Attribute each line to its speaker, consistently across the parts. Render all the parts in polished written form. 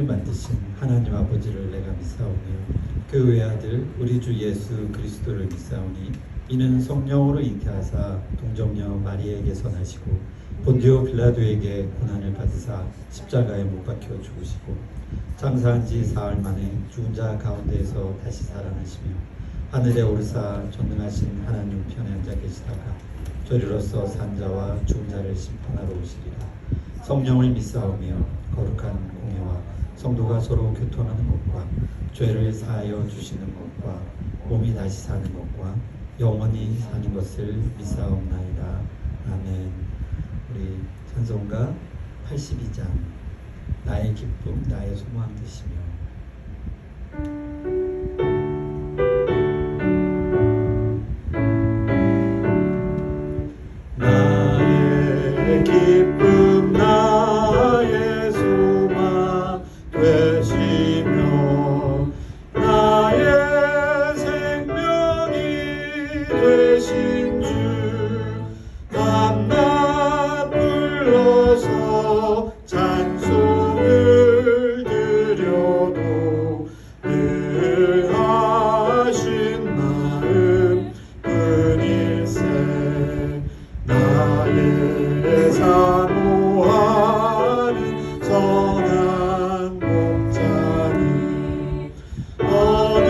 Speaker 1: 만드신 하나님 아버지를 내가 믿사오며 그 외아들 우리 주 예수 그리스도를 믿사오니 이는 성령으로 잉태하사 동정녀 마리에게 선하시고 본디오 빌라도에게 고난을 받으사 십자가에 못 박혀 죽으시고 장사한 지 사흘 만에 죽은 자 가운데에서 다시 살아나시며 하늘에 오르사 전능하신 하나님 우편에 앉아 계시다가 저리로서 산 자와 죽은 자를 심판하러 오시리라. 성령을 믿사오며 거룩한 공예와 성도가 서로 교통하는 것과 죄를 사하여 주시는 것과 몸이 다시 사는 것과 영원히 사는 것을 믿사옵나이다. 아멘. 우리 찬송가 82장 나의 기쁨 나의 소망 되시며 나의 기쁨 나의 소망 되시며 나의 생명이 되신 주 밤낮 불러서 찬송을 드려도 늘 하신 마음 뿐일세. 나의 사모하는 선한 목자니 어느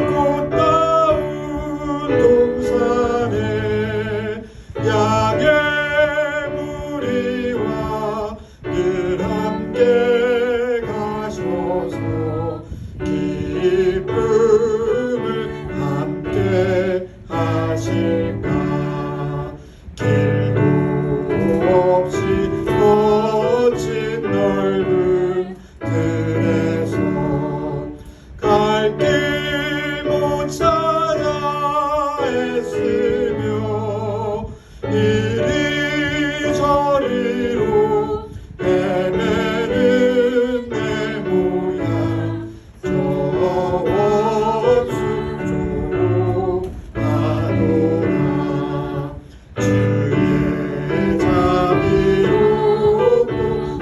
Speaker 1: 꽃다운 동산에 양의 무리와 늘 함께 가셔서 기쁨을 함께 하실까. 길도 없이 거친 넓은 들에서 갈 길 못 찾아 애쓰며 이리저리로 헤매는 내 모양 저 원수 좁아도나 주의 자비롭고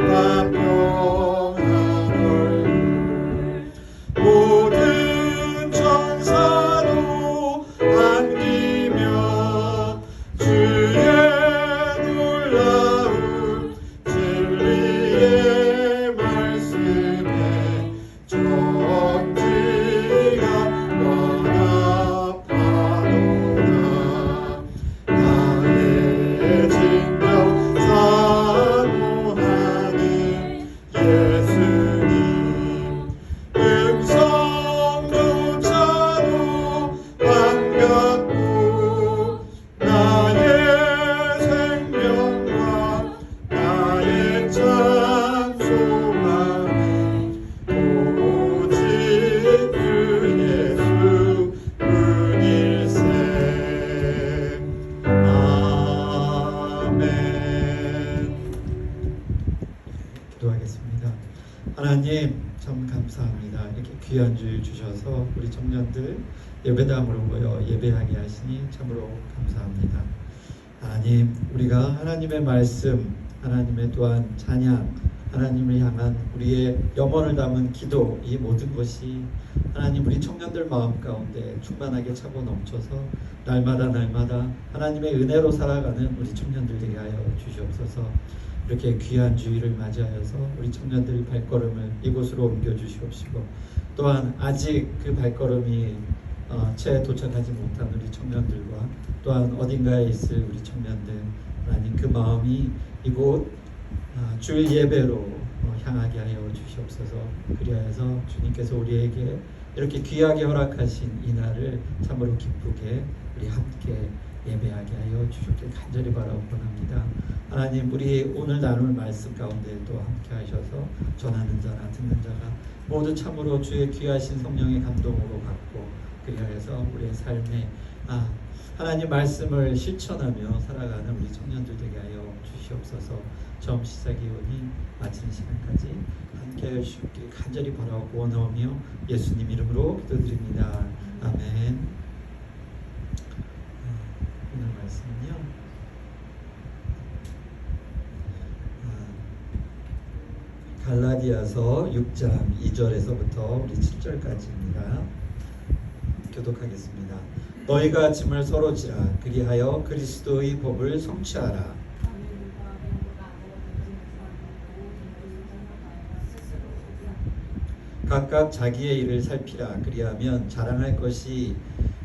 Speaker 1: 화평한 얼굴 모든 천사도 안기며 주의 놀라운 진리의 말씀에 정지가 원합하노라. 나의 진정 사모하는 예수님 음성조차도 반갑고 나의 생명과 나의 찬송함이 오직 주 예수 뿐일세. 아멘. 기도하겠습니다. 하나님 참 감사합니다. 이렇게 귀한 주일 주셔서 우리 청년들 예배당으로 모여 예배하게 하시니 참으로 감사합니다. 하나님 우리가 하나님의 말씀 하나님의 또한 찬양 하나님을 향한 우리의 염원을 담은 기도 이 모든 것이 하나님 우리 청년들 마음 가운데 충만하게 차고 넘쳐서 날마다 하나님의 은혜로 살아가는 우리 청년들 되게 하여 주시옵소서. 이렇게 귀한 주일을 맞이하여서 우리 청년들의 발걸음을 이곳으로 옮겨 주시옵시고 또한 아직 그 발걸음이 채 도착하지 못한 우리 청년들과 또한 어딘가에 있을 우리 청년들 하나님 그 마음이 이곳 주일 예배로 향하게 하여 주시옵소서. 그리하여서 주님께서 우리에게 이렇게 귀하게 허락하신 이 날을 참으로 기쁘게 우리 함께 예배하게 하여 주셨길 간절히 바라옵니다. 하나님 우리 오늘 나눌 말씀 가운데 또 함께 하셔서 전하는 자나 듣는 자가 모두 참으로 주의 귀하신 성령의 감동으로 받고 그리하여서 우리의 삶에 하나님 말씀을 실천하며 살아가는 우리 청년들 되게 하여 주시옵소서. 처음 시작이 오니 마치는 시간까지 함께하여 주시길 간절히 바라고 원하오며 예수님 이름으로 기도드립니다. 아멘. 오늘 말씀은요 갈라디아서 6장 2절에서부터 우리 7절까지입니다. 교독하겠습니다. 너희가 짐을 서로 지라 그리하여 그리스도의 법을 성취하라. 각각 자기의 일을 살피라. 그리하면 자랑할 것이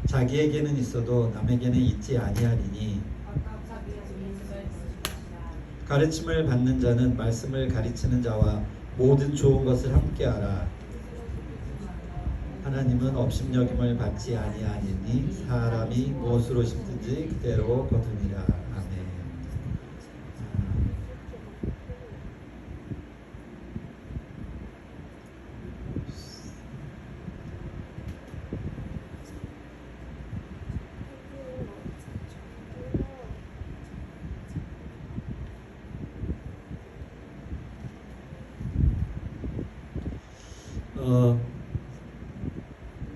Speaker 1: 자기에게는 있어도 남에게는 있지 아니하리니 가르침을 받는 자는 말씀을 가르치는 자와 모든 좋은 것을 함께하라. 하나님은 업신여김을 받지 아니하니니 사람이 무엇으로 심든지 그대로 거두니라. 아멘.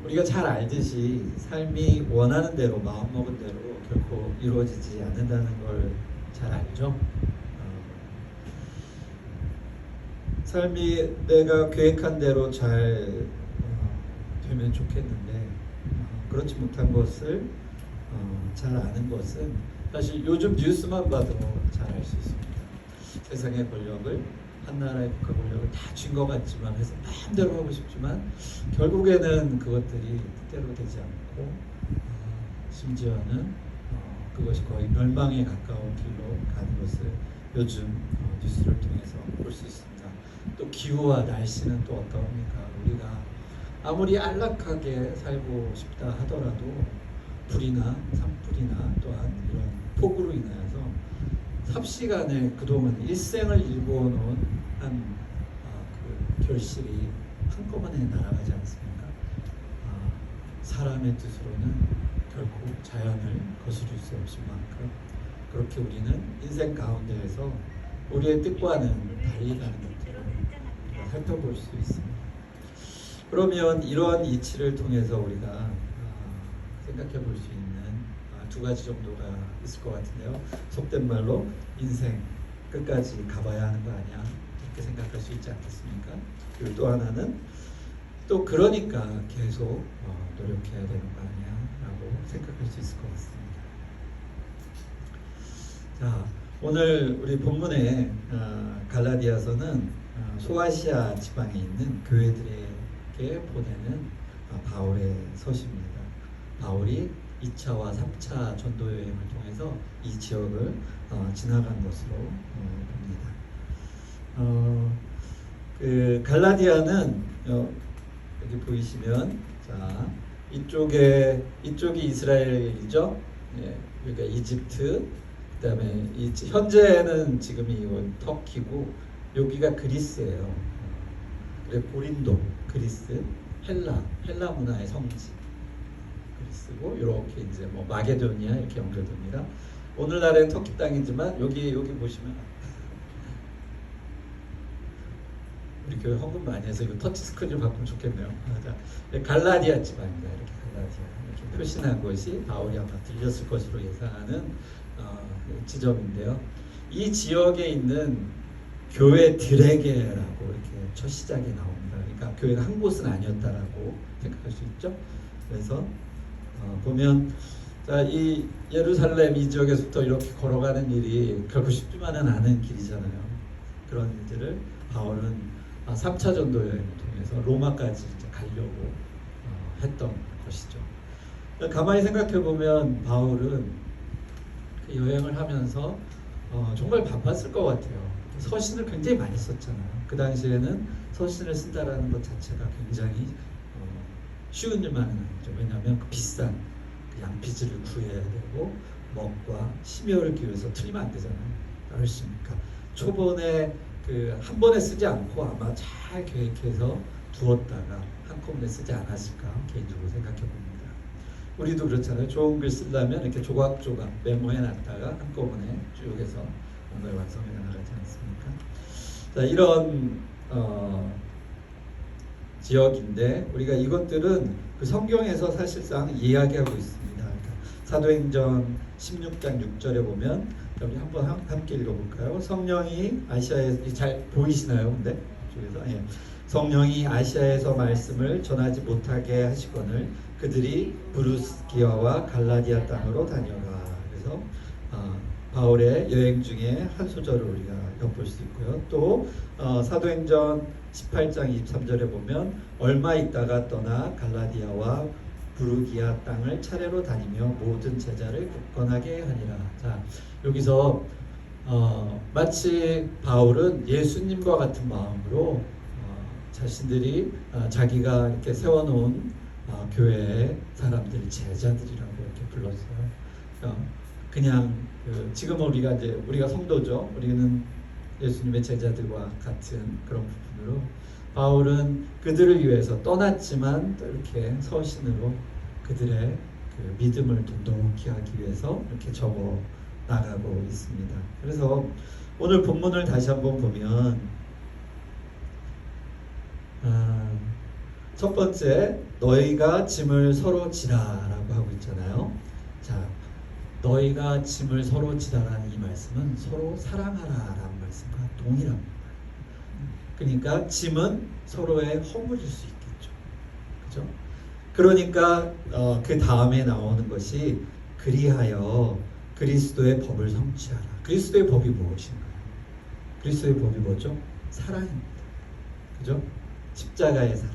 Speaker 1: 우리가 잘 알듯이 삶이 원하는 대로 마음먹은 대로 결코 이루어지지 않는다는 걸 잘 알죠. 삶이 내가 계획한 대로 잘 되면 좋겠는데 그렇지 못한 것을 잘 아는 것은 사실 요즘 뉴스만 봐도 잘 알 수 있습니다. 세상의 권력을 한 나라의 국가 권력을 다 쥔 것 같지만 해서 마음대로 하고 싶지만 결국에는 그것들이 뜻대로 되지 않고 심지어는 그것이 거의 멸망에 가까운 길로 가는 것을 요즘 뉴스를 통해서 볼 수 있습니다. 또 기후와 날씨는 또 어떠합니까? 우리가 아무리 안락하게 살고 싶다 하더라도 불이나 산불이나 또한 이런 폭우로 인하여서 삽시간에 그동안 일생을 일궈놓은 그 결실이 한꺼번에 날아가지 않습니까? 사람의 뜻으로는 결코 자연을 거스릴 수 없을 만큼 그렇게 우리는 인생 가운데에서 우리의 뜻과는 달리 가는 것들을 살펴볼 수 있습니다. 그러면 이러한 이치를 통해서 우리가 생각해 볼 수 있는 두 가지 정도가 있을 것 같은데요. 속된 말로 인생 끝까지 가봐야 하는 거 아니야 이렇게 생각할 수 있지 않겠습니까? 그리고 또 하나는 또 그러니까 계속 노력해야 되는 거 아니야 라고 생각할 수 있을 것 같습니다. 자, 오늘 우리 본문의 갈라디아서는 소아시아 지방에 있는 교회들에게 보내는 바울의 서신입니다. 바울이 2차와 3차 전도 여행을 통해서 이 지역을 지나간 것으로 봅니다. 그 갈라디아는 여기 보이시면 자 이쪽이 이스라엘이죠. 예, 그러니까 이집트. 그다음에 현재는 지금이 터키고 여기가 그리스예요. 그래 고린도, 그리스, 헬라 문화의 성지. 그리스고 이렇게 이제 뭐 마게도니아 이렇게 연결됩니다. 오늘날엔 터키 땅이지만 여기 보시면 우리 교회 헌금 많이 해서 이거 터치 스크린 바꾸면 좋겠네요. 자, 갈라디아 지방입니다. 이렇게 갈라디아 이렇게 표시난 것이 바울이 아마 들렸을 것으로 예상하는 지점인데요. 이 지역에 있는 교회들에게라고 이렇게 첫 시작이 나옵니다. 그러니까 교회가 한 곳은 아니었다라고 생각할 수 있죠. 그래서 보면 자, 이 예루살렘 이 지역에서부터 이렇게 걸어가는 일이 결코 쉽지만은 않은 길이잖아요. 그런 일들을 바울은 3차 전도 여행을 통해서 로마까지 이제 가려고 했던 것이죠. 가만히 생각해 보면 바울은 그 여행을 하면서 정말 바빴을 것 같아요. 서신을 굉장히 많이 썼잖아요. 그 당시에는 서신을 쓴다라는 것 자체가 굉장히 쉬운 일만은 아니죠. 왜냐하면 그 비싼 그 양피지를 구해야 되고 먹과 심혈을 기울여서 틀리면 안 되잖아요. 그렇습니까? 초본에 그 한 번에 쓰지 않고 아마 잘 계획해서 두었다가 한꺼번에 쓰지 않았을까 개인적으로 생각해 봅니다. 우리도 그렇잖아요. 좋은 글 쓰려면 이렇게 조각조각 메모해 놨다가 한꺼번에 쭉 해서 뭔가를 완성해 나가지 않습니까? 자, 이런 지역인데 우리가 이것들은 그 성경에서 사실상 이야기하고 있습니다. 그러니까 사도행전 16장 6절에 보면 우리 한번 함께 읽어볼까요? 성령이 아시아에 잘 보이시나요? 근데 쪽에서 성령이 아시아에서 말씀을 전하지 못하게 하시거늘 그들이 브루스기아와 갈라디아 땅으로 다녀가. 그래서 바울의 여행 중에 한 소절을 우리가 엿볼 수 있고요. 또 사도행전 18장 23절에 보면 얼마 있다가 떠나 갈라디아와 부르기아 땅을 차례로 다니며 모든 제자를 굳건하게 하니라. 자, 여기서 마치 바울은 예수님과 같은 마음으로 자신들이 자기가 이렇게 세워놓은 교회의 사람들 제자들이라고 이렇게 불렀어요. 그냥 지금은 우리가 성도죠. 우리는 예수님의 제자들과 같은 그런 부분으로 바울은 그들을 위해서 떠났지만 또 이렇게 서신으로 그들의 그 믿음을 돈독히 하기 위해서 이렇게 적어 나가고 있습니다. 그래서 오늘 본문을 다시 한번 보면 첫 번째, 너희가 짐을 서로 지라라고 하고 있잖아요. 자, 너희가 짐을 서로 지라라는 이 말씀은 서로 사랑하라라는 말씀과 동일합니다. 그러니까 짐은 서로의 허물일 수 있겠죠. 그죠? 그러니까 그 다음에 나오는 것이 그리하여 그리스도의 법을 성취하라. 그리스도의 법이 무엇인가요? 그리스도의 법이 뭐죠? 사랑입니다. 그죠? 십자가의 사랑.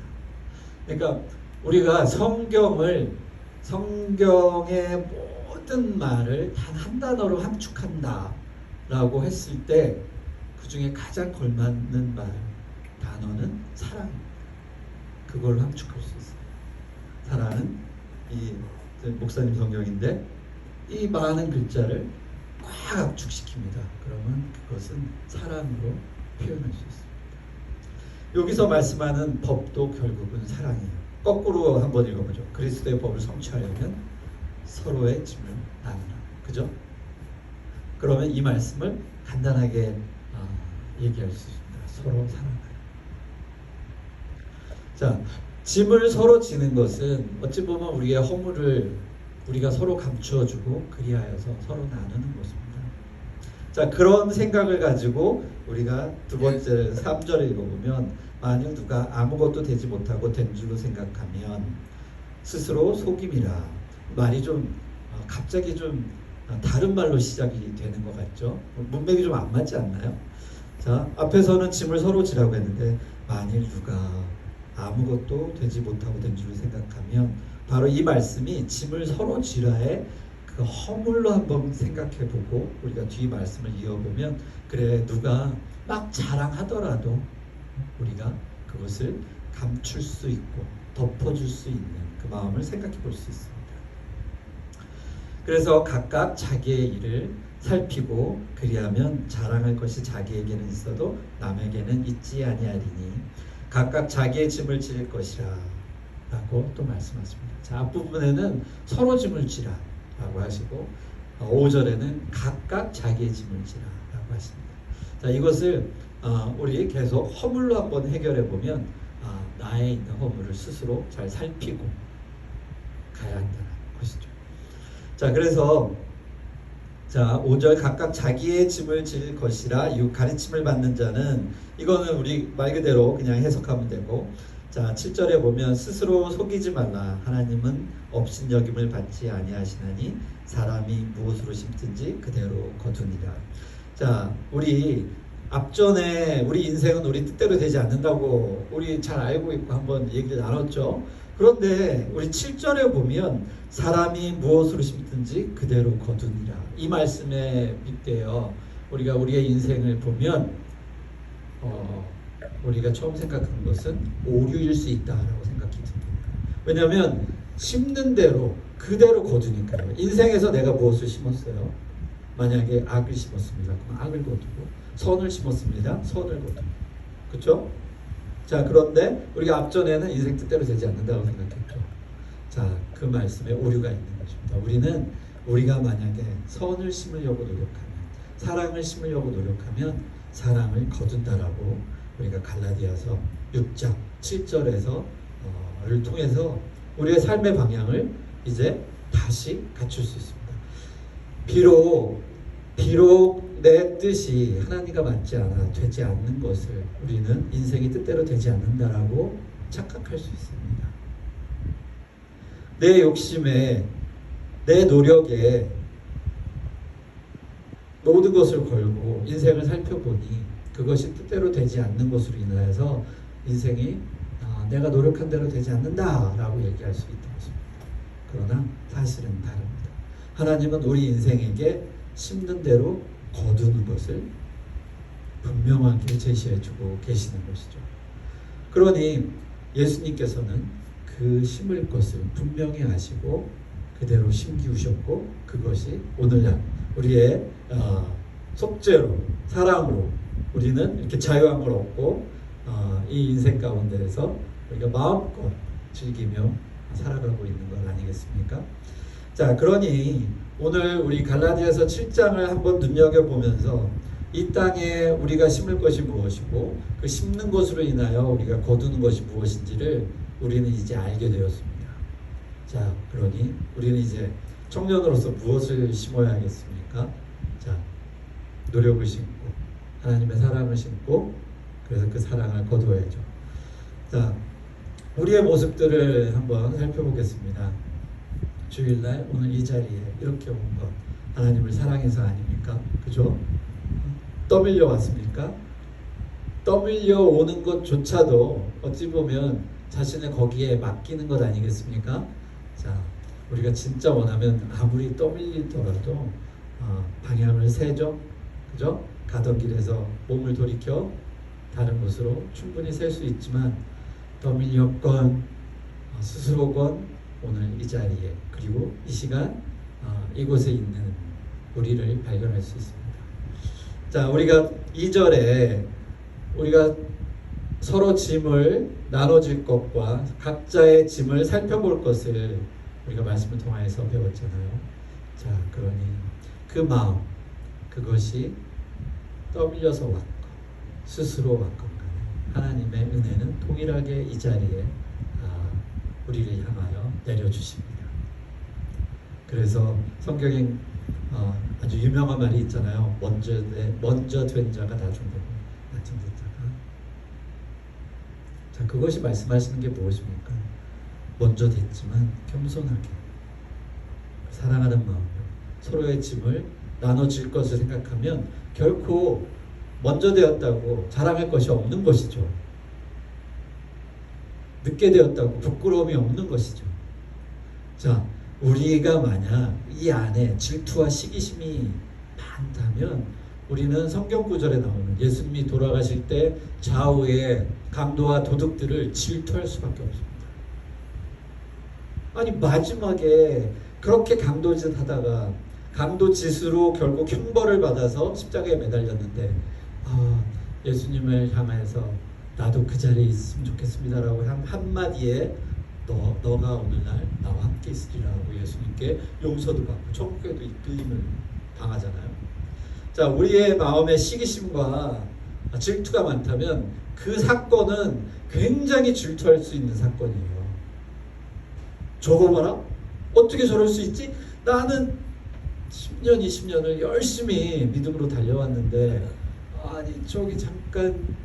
Speaker 1: 그러니까 우리가 성경의 모든 말을 단 한 단어로 함축한다 라고 했을 때 그 중에 가장 걸맞는 단어는 사랑입니다. 그걸 함축할 수 있어요. 사랑은 이 목사님 성경인데 이 많은 글자를 꽉 압축시킵니다. 그러면 그것은 사랑으로 표현할 수 있습니다. 여기서 말씀하는 법도 결국은 사랑이에요. 거꾸로 한번 읽어보죠. 그리스도의 법을 성취하려면 서로의 짐을 나누라. 그죠? 그러면 이 말씀을 간단하게 얘기할 수 있습니다. 서로 사랑하라. 자, 짐을 서로 지는 것은 어찌 보면 우리의 허물을 우리가 서로 감추어주고 그리하여서 서로 나누는 것입니다. 자, 그런 생각을 가지고 우리가 두 번째 3절을 읽어보면 만일 누가 아무것도 되지 못하고 된 줄로 생각하면 스스로 속임이라. 말이 좀 갑자기 좀 다른 말로 시작이 되는 것 같죠? 문맥이 좀 안 맞지 않나요? 자, 앞에서는 짐을 서로 지라고 했는데 만일 누가 아무것도 되지 못하고 된 줄로 생각하면 바로 이 말씀이 짐을 서로 지라의 그 허물로 한번 생각해보고 우리가 뒤 말씀을 이어보면 그래 누가 막 자랑하더라도 우리가 그것을 감출 수 있고 덮어줄 수 있는 그 마음을 생각해 볼 수 있습니다. 그래서 각각 자기의 일을 살피고 그리하면 자랑할 것이 자기에게는 있어도 남에게는 있지 아니하리니 각각 자기의 짐을 지릴 것이라 라고 또 말씀하십니다. 자, 앞부분에는 서로 짐을 지라 라고 하시고 5절에는 각각 자기의 짐을 지라 라고 하십니다. 자, 이것을 우리 계속 허물로 한번 해결해 보면 나에 있는 허물을 스스로 잘 살피고 가야 한다는 것이죠. 자, 그래서 5절 각각 자기의 짐을 질 것이라 이 가르침을 받는 자는 이거는 우리 말 그대로 그냥 해석하면 되고 자 7절에 보면 스스로 속이지 말라 하나님은 업신여김을 받지 아니하시나니 사람이 무엇으로 심든지 그대로 거두니라. 자, 우리 앞전에 우리 인생은 우리 뜻대로 되지 않는다고 우리 잘 알고 있고 한번 얘기를 나눴죠. 그런데 우리 7절에 보면 사람이 무엇으로 심든지 그대로 거두니라. 이 말씀에 빗대어 우리가 우리의 인생을 보면 우리가 처음 생각하는 것은 오류일 수 있다라고 생각이 듭니다. 왜냐하면 심는 대로 그대로 거두니까요. 인생에서 내가 무엇을 심었어요? 만약에 악을 심었습니다. 그럼 악을 거두고 선을 심었습니다. 선을 거두고 그렇죠? 자, 그런데 우리가 앞전에는 인생 뜻대로 되지 않는다고 생각했죠. 자, 그 말씀에 오류가 있는 것입니다. 우리가 만약에 선을 심으려고 노력하면 사랑을 심으려고 노력하면 사랑을 거둔다라고 우리가 갈라디아서 6장 7절에서 를 통해서 우리의 삶의 방향을 이제 다시 갖출 수 있습니다. 비록 비록 내 뜻이 하나님과 맞지 않아 되지 않는 것을 우리는 인생이 뜻대로 되지 않는다라고 착각할 수 있습니다. 내 욕심에, 내 노력에 모든 것을 걸고 인생을 살펴보니 그것이 뜻대로 되지 않는 것으로 인하여서 인생이 내가 노력한 대로 되지 않는다라고 얘기할 수 있다는 것입니다. 그러나 사실은 다릅니다. 하나님은 우리 인생에게 심는 대로 거두는 것을 분명하게 제시해주고 계시는 것이죠. 그러니 예수님께서는 그 심을 것을 분명히 아시고 그대로 심기우셨고 그것이 오늘날 우리의 속죄로 사랑으로 우리는 이렇게 자유함을 얻고 이 인생 가운데에서 우리가 마음껏 즐기며 살아가고 있는 것 아니겠습니까? 자, 그러니 오늘 우리 갈라디아서 7장을 한번 눈여겨보면서 이 땅에 우리가 심을 것이 무엇이고 그 심는 것으로 인하여 우리가 거두는 것이 무엇인지를 우리는 이제 알게 되었습니다. 자, 그러니 우리는 이제 청년으로서 무엇을 심어야 하겠습니까? 자, 노력을 심고 하나님의 사랑을 심고 그래서 그 사랑을 거두어야죠. 자, 우리의 모습들을 한번 살펴보겠습니다. 주일날 오늘 이 자리에 이렇게 온 것 하나님을 사랑해서 아닙니까? 그죠? 떠밀려 왔습니까? 떠밀려 오는 것조차도 어찌 보면 자신의 거기에 맡기는 것 아니겠습니까? 자, 우리가 진짜 원하면 아무리 떠밀리더라도 방향을 세죠? 그죠? 가던 길에서 몸을 돌이켜 다른 곳으로 충분히 셀 수 있지만 떠밀렸건 스스로건 오늘 이 자리에 그리고 이 시간 이곳에 있는 우리를 발견할 수 있습니다. 자, 우리가 2절에 우리가 서로 짐을 나눠질 것과 각자의 짐을 살펴볼 것을 우리가 말씀을 통해서 배웠잖아요. 자, 그러니 그 마음 그것이 떠밀려서 왔건 스스로 왔건 간에 하나님의 은혜는 동일하게 이 자리에 우리를 향하여 내려주십니다. 그래서 성경에 아주 유명한 말이 있잖아요. 먼저 된 자가 나중되고 나중 된 자가. 자, 그것이 말씀하시는 게 무엇입니까? 먼저 됐지만 겸손하게 사랑하는 마음으로 서로의 짐을 나눠질 것을 생각하면 결코 먼저 되었다고 자랑할 것이 없는 것이죠. 늦게 되었다고 부끄러움이 없는 것이죠. 자, 우리가 만약 이 안에 질투와 시기심이 많다면 우리는 성경 구절에 나오는 예수님이 돌아가실 때 좌우의 강도와 도둑들을 질투할 수밖에 없습니다. 아니 마지막에 그렇게 강도짓 하다가 강도짓으로 결국 형벌을 받아서 십자가에 매달렸는데 예수님을 향해서 나도 그 자리에 있으면 좋겠습니다라고 한 한마디에 너가 오늘날 나와 함께 있으리라고 예수님께 용서도 받고 천국에도 이끌림을 당하잖아요. 자, 우리의 마음에 시기심과 질투가 많다면 그 사건은 굉장히 질투할 수 있는 사건이에요. 저거 봐라? 어떻게 저럴 수 있지? 나는 10년, 20년을 열심히 믿음으로 달려왔는데 아니 저기 잠깐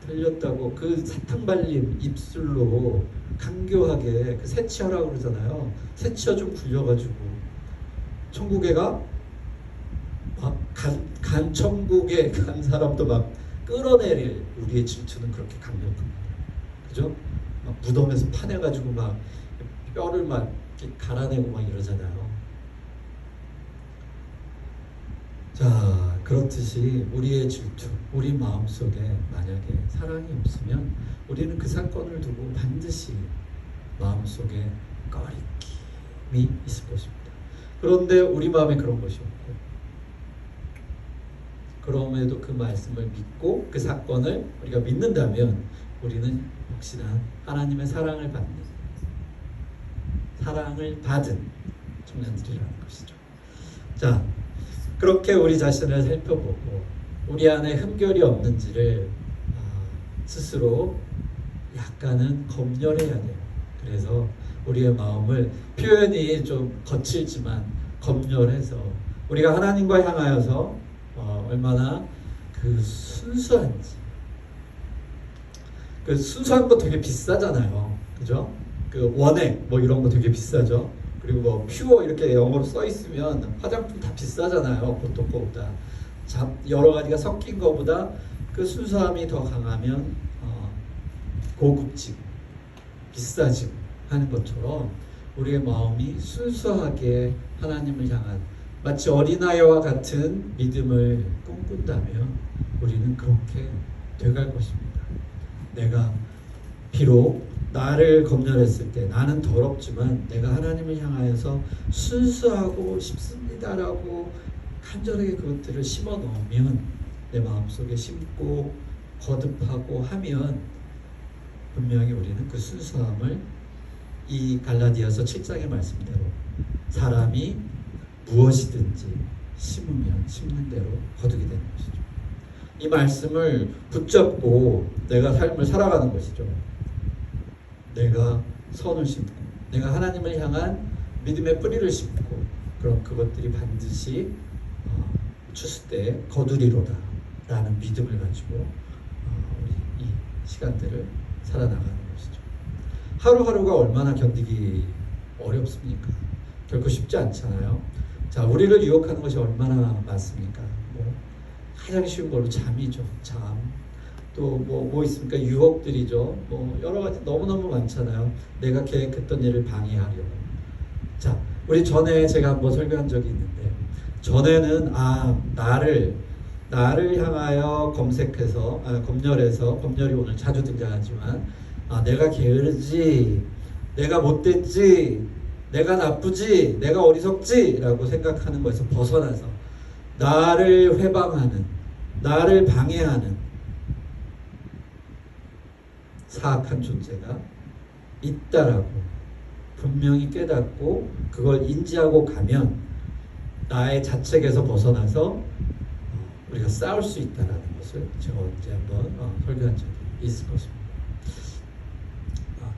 Speaker 1: 들렸다고 그 사탕 발림 입술로 강교하게 그 새치하라고 그러잖아요. 새치어 좀 굴려가지고 천국에 간 천국에 간 사람도 막 끌어내릴 우리의 질투는 그렇게 강력합니다. 그죠? 막 무덤에서 파내가지고 막 뼈를 막 이렇게 갈아내고 막 이러잖아요. 자, 그렇듯이 우리의 질투, 우리 마음속에 만약에 사랑이 없으면 우리는 그 사건을 두고 반드시 마음속에 꺼리낌이 있을 것입니다. 그런데 우리 마음에 그런 것이 없고 그럼에도 그 말씀을 믿고 그 사건을 우리가 믿는다면 우리는 역시나 하나님의 사랑을 받은 청년들이라는 것이죠. 자, 그렇게 우리 자신을 살펴보고 우리 안에 흠결이 없는지를 스스로 약간은 검열해야 돼요. 그래서 우리의 마음을 표현이 좀 거칠지만 검열해서 우리가 하나님과 향하여서 얼마나 그 순수한지. 그 순수한 거 되게 비싸잖아요, 그죠? 그 원액 뭐 이런 거 되게 비싸죠. 그리고 뭐 퓨어 이렇게 영어로 써 있으면 화장품 다 비싸잖아요, 보통 거보다. 여러 가지가 섞인 거보다 그 순수함이 더 강하면 고급지고 비싸지고 하는 것처럼 우리의 마음이 순수하게 하나님을 향한 마치 어린아이와 같은 믿음을 꿈꾼다면 우리는 그렇게 돼갈 것입니다. 내가 비록 나를 검열했을 때 나는 더럽지만 내가 하나님을 향하여서 순수하고 싶습니다라고 간절하게 그것들을 심어 넣으면 내 마음속에 심고 거듭하고 하면 분명히 우리는 그 순수함을 이 갈라디아서 7장의 말씀대로 사람이 무엇이든지 심으면 심는 대로 거두게 되는 것이죠. 이 말씀을 붙잡고 내가 삶을 살아가는 것이죠. 내가 선을 심고 내가 하나님을 향한 믿음의 뿌리를 심고 그럼 그것들이 반드시 추수 때 거두리로다 라는 믿음을 가지고 우리 이 시간들을 살아나가는 것이죠. 하루하루가 얼마나 견디기 어렵습니까? 결코 쉽지 않잖아요. 자, 우리를 유혹하는 것이 얼마나 많습니까? 뭐 가장 쉬운 걸로 잠이죠. 잠. 또 뭐 있습니까? 유혹들이죠. 뭐 여러 가지 너무너무 많잖아요. 내가 계획했던 일을 방해하려고. 자, 우리 전에 제가 한번 설교한 적이 있는데 전에는 나를 향하여 검색해서 검열이 오늘 자주 등장하지만 내가 게으르지, 내가 못됐지, 내가 나쁘지, 내가 어리석지 라고 생각하는 것에서 벗어나서 나를 회방하는, 나를 방해하는 사악한 존재가 있다라고 분명히 깨닫고 그걸 인지하고 가면 나의 자책에서 벗어나서 우리가 싸울 수 있다라는 것을 제가 언제 한번 설교한 적이 있을 것입니다.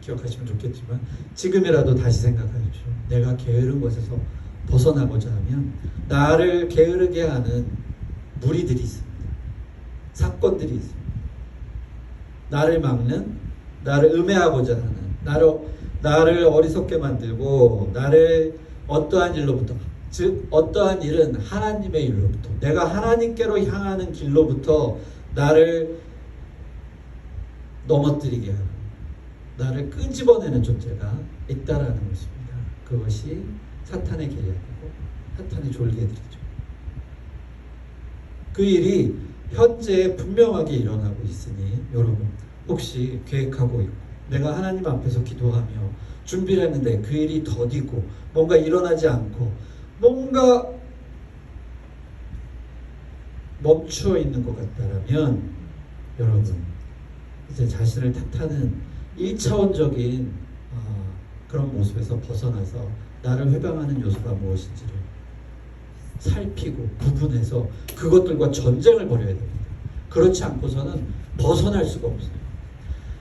Speaker 1: 기억하시면 좋겠지만 지금이라도 다시 생각하십시오. 내가 게으른 것에서 벗어나고자 하면 나를 게으르게 하는 무리들이 있습니다. 사건들이 있습니다. 나를 막는, 나를 음해하고자 하는, 나를 어리석게 만들고 나를 어떠한 일로부터, 즉 어떠한 일은 하나님의 일로부터, 내가 하나님께로 향하는 길로부터 나를 넘어뜨리게 하는, 나를 끄집어내는 존재가 있다라는 것입니다. 그것이 사탄의 계략이고 사탄의 졸개들이죠. 그 일이 현재 분명하게 일어나고 있으니 여러분 혹시 계획하고 있고 내가 하나님 앞에서 기도하며 준비를 했는데 그 일이 더디고 뭔가 일어나지 않고 뭔가 멈추어 있는 것 같다면 여러분 이제 자신을 탓하는 1차원적인 그런 모습에서 벗어나서 나를 회방하는 요소가 무엇인지를 살피고 구분해서 그것들과 전쟁을 벌여야 됩니다. 그렇지 않고서는 벗어날 수가 없어요.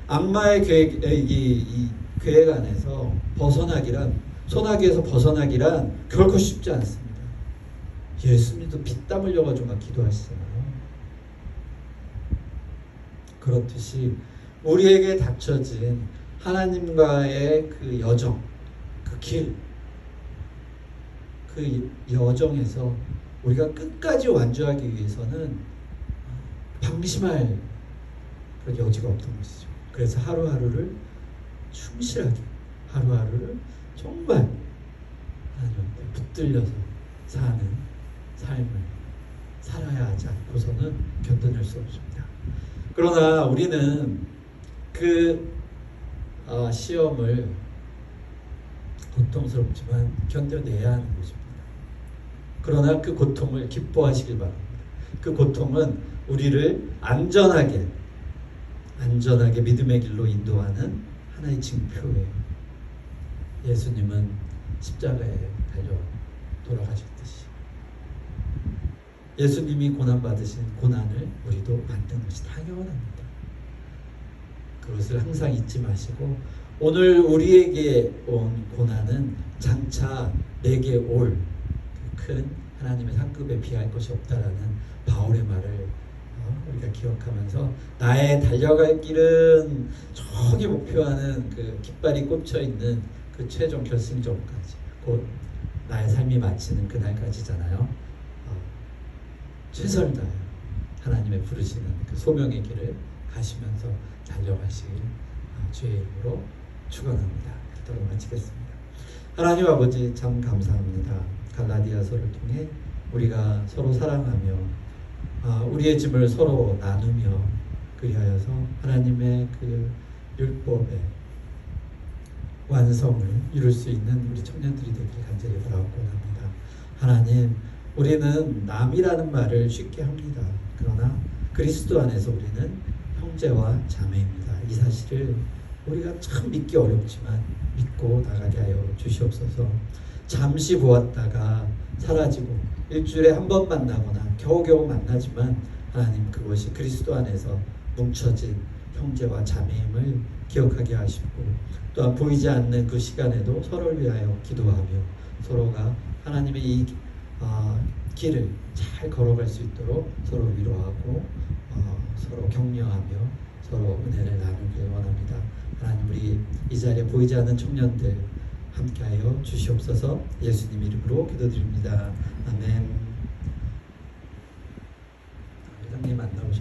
Speaker 1: 악마의 계획 안에서 벗어나기란, 소나기에서 벗어나기란 결코 쉽지 않습니다. 예수님도 피땀 흘려가지고 막 기도하시잖아요. 그렇듯이 우리에게 닥쳐진 하나님과의 그 여정, 그 길, 그 여정에서 우리가 끝까지 완주하기 위해서는 방심할 그런 여지가 없던 것이죠. 그래서 하루하루를 충실하게, 하루하루를 정말 하나님께 붙들려서 사는 삶을 살아야 하지 않고서는 견뎌낼 수 없습니다. 그러나 우리는 그 시험을 고통스럽지만 견뎌내야 하는 것입니다. 그러나 그 고통을 기뻐하시길 바랍니다. 그 고통은 우리를 안전하게 믿음의 길로 인도하는 하나의 징표예요. 예수님은 십자가에 달려 돌아가셨듯이 예수님이 고난받으신 고난을 우리도 받는 것이 당연합니다. 그것을 항상 잊지 마시고 오늘 우리에게 온 고난은 장차 내게 올 큰 하나님의 상급에 비할 것이 없다라는 바울의 말을 우리가 기억하면서 나의 달려갈 길은 저기 목표하는 그 깃발이 꽂혀 있는 그 최종 결승점까지, 곧 나의 삶이 마치는 그날까지잖아요. 최선을 다해 하나님의 부르시는 그 소명의 길을 가시면서 달려가시길 주의 이름으로 축원합니다. 기도로 마치겠습니다. 하나님 아버지, 참 감사합니다. 갈라디아서를 통해 우리가 서로 사랑하며 우리의 짐을 서로 나누며 그리하여서 하나님의 그 율법의 완성을 이룰 수 있는 우리 청년들이 되길 간절히 바라곤 합니다. 하나님, 우리는 남이라는 말을 쉽게 합니다. 그러나 그리스도 안에서 우리는 형제와 자매입니다. 이 사실을 우리가 참 믿기 어렵지만 믿고 나가게 하여 주시옵소서. 잠시 보았다가 사라지고 일주일에 한 번 만나거나 겨우겨우 만나지만 하나님, 그것이 그리스도 안에서 뭉쳐진 형제와 자매임을 기억하게 하시고, 또한 보이지 않는 그 시간에도 서로를 위하여 기도하며 서로가 하나님의 이 길을 잘 걸어갈 수 있도록 서로 위로하고 서로 격려하며 서로 은혜를 나누길 원합니다. 하나님, 우리 이 자리에 보이지 않는 청년들 함께하여 주시옵소서. 예수님 이름으로 기도드립니다. 아멘. 회장님 안 나오셨나요?